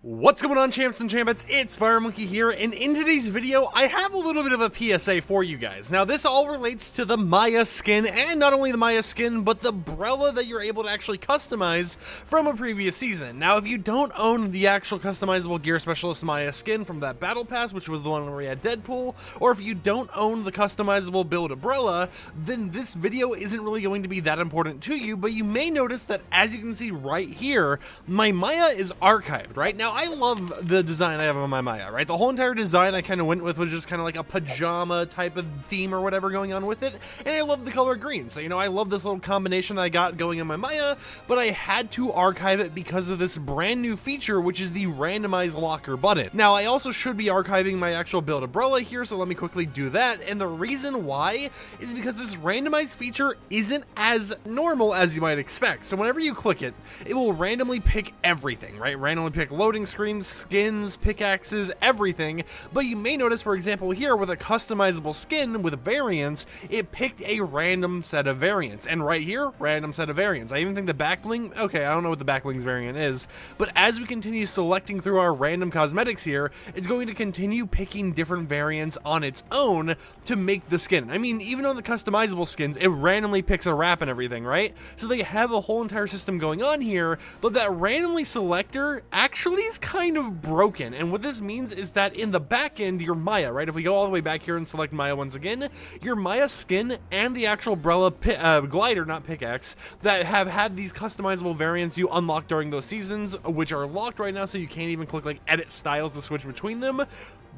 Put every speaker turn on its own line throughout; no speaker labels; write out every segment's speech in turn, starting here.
What's going on, champs and champettes? It's FireMonkey here, and in today's video, I have a little bit of a PSA for you guys. Now, this all relates to the Maya skin, and not only the Maya skin, but the Brella that you're able to actually customize from a previous season. Now, if you don't own the actual customizable Gear Specialist Maya skin from that Battle Pass, which was the one where we had Deadpool, or if you don't own the customizable Build-A-Brella, then this video isn't really going to be that important to you, but you may notice that, as you can see right here, my Maya is archived, right? Now, I love the design I have on my Maya, right? The whole entire design I kind of went with was just kind of like a pajama type of theme or whatever going on with it, and I love the color green. So, you know, I love this little combination that I got going in my Maya, but I had to archive it because of this brand new feature, which is the randomized locker button. Now, I also should be archiving my actual Build-A-Brella here, so let me quickly do that, and the reason why is because this randomized feature isn't as normal as you might expect. So whenever you click it, it will randomly pick everything, right? Randomly pick loading screens, skins, pickaxes, everything, but you may notice, for example, here with a customizable skin with variants, it picked a random set of variants, and right here, random set of variants. I even think the back bling, okay, I don't know what the back bling's variant is, but as we continue selecting through our random cosmetics here, it's going to continue picking different variants on its own to make the skin. I mean, even on the customizable skins, it randomly picks a wrap and everything, right? So they have a whole entire system going on here, but that randomly selector actually is kind of broken, and what this means is that in the back end, your Maya, right, if we go all the way back here and select Maya once again, your Maya skin and the actual Brella glider, not pickaxe, that have had these customizable variants you unlock during those seasons, which are locked right now, so you can't even click like edit styles to switch between them,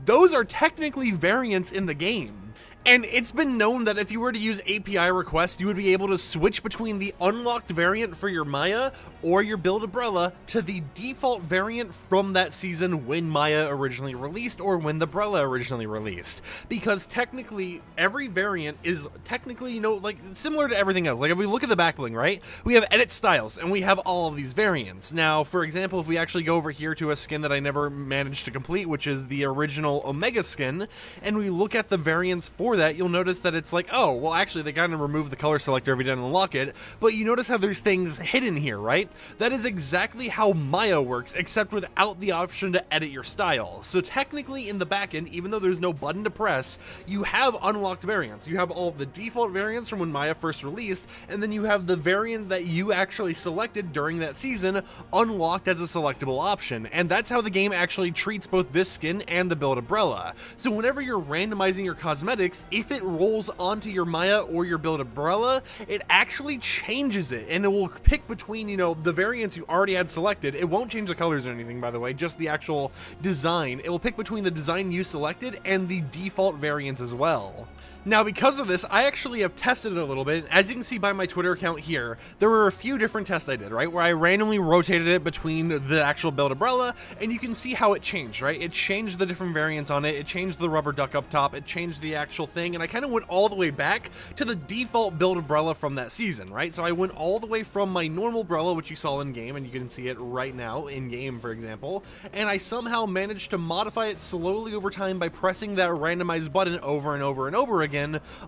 those are technically variants in the game. And it's been known that if you were to use API requests, you would be able to switch between the unlocked variant for your Maya or your Build-A-Brella to the default variant from that season when Maya originally released or when the Brella originally released. Because technically, every variant is technically, you know, like similar to everything else. Like if we look at the back bling, right? We have edit styles and we have all of these variants. Now, for example, if we actually go over here to a skin that I never managed to complete, which is the original Omega skin, and we look at the variants for that, you'll notice that it's like, oh, well, actually, they kind of remove the color selector every time you unlock it, but you notice how there's things hidden here, right? That is exactly how Maya works, except without the option to edit your style. So technically, in the backend, even though there's no button to press, you have unlocked variants. You have all of the default variants from when Maya first released, and then you have the variant that you actually selected during that season unlocked as a selectable option, and that's how the game actually treats both this skin and the Build-A-Brella. So whenever you're randomizing your cosmetics, if it rolls onto your Maya or your Build-A-Brella, it actually changes it, and it will pick between, you know, the variants you already had selected. It won't change the colors or anything, by the way, just the actual design. It will pick between the design you selected and the default variants as well. Now, because of this, I actually have tested it a little bit. As you can see by my Twitter account here, there were a few different tests I did, right, where I randomly rotated it between the actual Build-A-Brella, and you can see how it changed, right? It changed the different variants on it, it changed the rubber duck up top, it changed the actual thing, and I kind of went all the way back to the default Build-A-Brella from that season, right? So I went all the way from my normal Brella, which you saw in-game, and you can see it right now in-game, for example, and I somehow managed to modify it slowly over time by pressing that randomized button over and over and over again,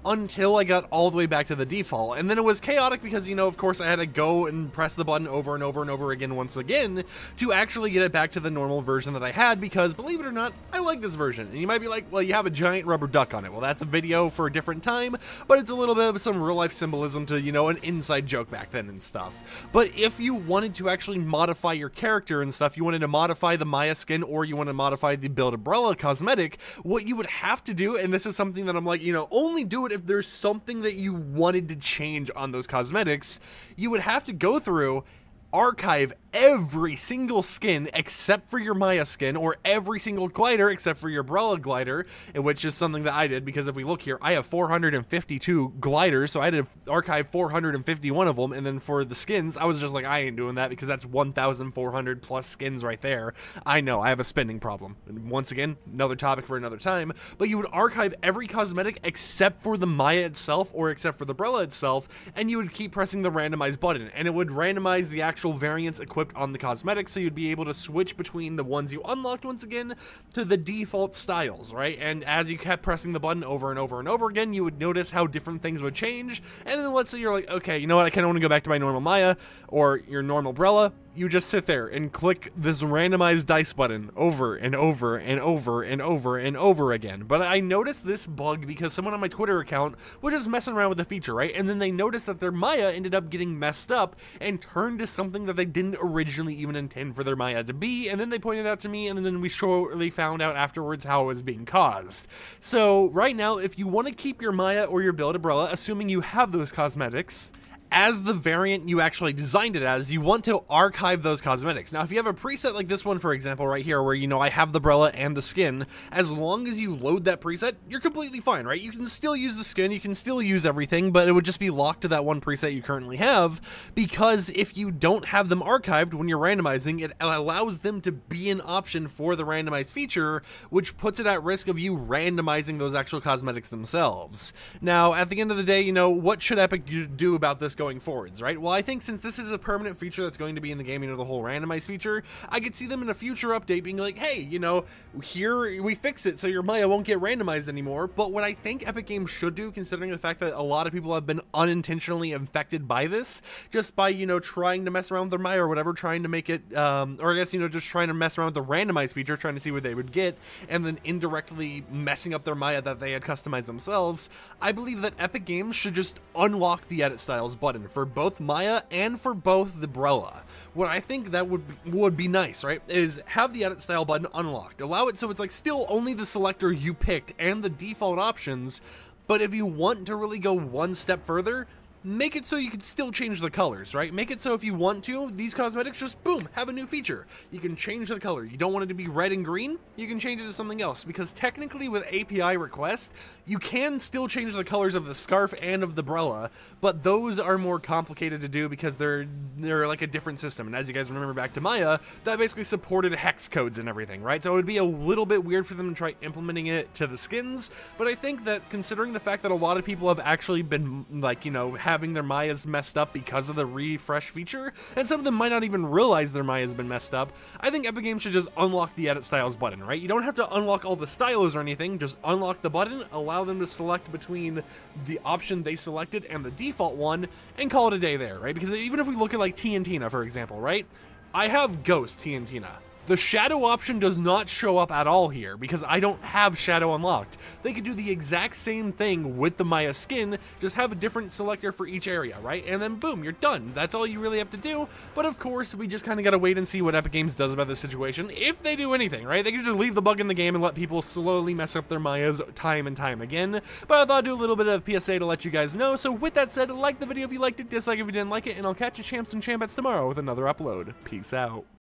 until I got all the way back to the default. And then it was chaotic because, you know, of course I had to go and press the button over and over and over again once again to actually get it back to the normal version that I had, because believe it or not, I like this version. And you might be like, well, you have a giant rubber duck on it. Well, that's a video for a different time, but it's a little bit of some real life symbolism to, you know, an inside joke back then and stuff. But if you wanted to actually modify your character and stuff, you wanted to modify the Maya skin or you want to modify the Build-A-Brella cosmetic, what you would have to do, and this is something that I'm like, you know, only do it if there's something that you wanted to change on those cosmetics, you would have to go through, archive every single skin except for your Maya skin, or every single glider except for your Brella glider, which is something that I did, because if we look here, I have 452 gliders, so I had to archive 451 of them, and then for the skins, I was just like, I ain't doing that, because that's 1,400 plus skins right there. I know, I have a spending problem. And once again, another topic for another time, but you would archive every cosmetic except for the Maya itself, or except for the Brella itself, and you would keep pressing the randomize button, and it would randomize the actual variants equipped on the cosmetics, so you'd be able to switch between the ones you unlocked once again to the default styles, right? And as you kept pressing the button over and over and over again, you would notice how different things would change, and then let's say you're like, okay, you know what, I kind of want to go back to my normal Maya, or your normal Brella, you just sit there and click this randomized dice button over and over and over and over and over again. But I noticed this bug because someone on my Twitter account was just messing around with the feature, right? And then they noticed that their Maya ended up getting messed up and turned to something that they didn't originally even intend for their Maya to be. And then they pointed out to me, and then we shortly found out afterwards how it was being caused. So right now, if you want to keep your Maya or your Build-A-Brella, assuming you have those cosmetics, as the variant you actually designed it as, you want to archive those cosmetics. Now, if you have a preset like this one, for example, right here, where, you know, I have the Brella and the skin, as long as you load that preset, you're completely fine, right? You can still use the skin, you can still use everything, but it would just be locked to that one preset you currently have, because if you don't have them archived when you're randomizing, it allows them to be an option for the randomized feature, which puts it at risk of you randomizing those actual cosmetics themselves. Now, at the end of the day, you know, what should Epic do about this going forwards, right? Well, I think since this is a permanent feature that's going to be in the game, you know, the whole randomized feature, I could see them in a future update being like, hey, you know, here we fix it so your Maya won't get randomized anymore. But what I think Epic Games should do, considering the fact that a lot of people have been unintentionally infected by this, just by, you know, trying to mess around with their Maya or whatever, trying to make it, or I guess, you know, just trying to mess around with the randomized feature, trying to see what they would get, and then indirectly messing up their Maya that they had customized themselves, I believe that Epic Games should just unlock the edit styles button for both Maya and for both the Brella. What I think that would be nice, right, is have the edit style button unlocked. Allow it so it's like still only the selector you picked and the default options, but if you want to really go one step further, make it so you can still change the colors, right? Make it so if you want to, these cosmetics just, boom, have a new feature. You can change the color. You don't want it to be red and green? You can change it to something else, because technically with API request, you can still change the colors of the scarf and of the Brella, but those are more complicated to do because they're like a different system. And as you guys remember back to Maya, that basically supported hex codes and everything, right? So it would be a little bit weird for them to try implementing it to the skins, but I think that considering the fact that a lot of people have actually been, like, you know, having their Mayas messed up because of the refresh feature, and some of them might not even realize their Maya's been messed up, I think Epic Games should just unlock the edit styles button, right? You don't have to unlock all the styles or anything, just unlock the button, allow them to select between the option they selected and the default one, and call it a day there, right? Because even if we look at like Tina, for example, right? I have Ghost Tina. The shadow option does not show up at all here because I don't have shadow unlocked. They could do the exact same thing with the Maya skin, just have a different selector for each area, right? And then boom, you're done. That's all you really have to do. But of course, we just kind of got to wait and see what Epic Games does about this situation. If they do anything, right? They can just leave the bug in the game and let people slowly mess up their Mayas time and time again. But I thought I'd do a little bit of PSA to let you guys know. So with that said, like the video if you liked it, dislike if you didn't like it, and I'll catch you champs and champettes tomorrow with another upload. Peace out.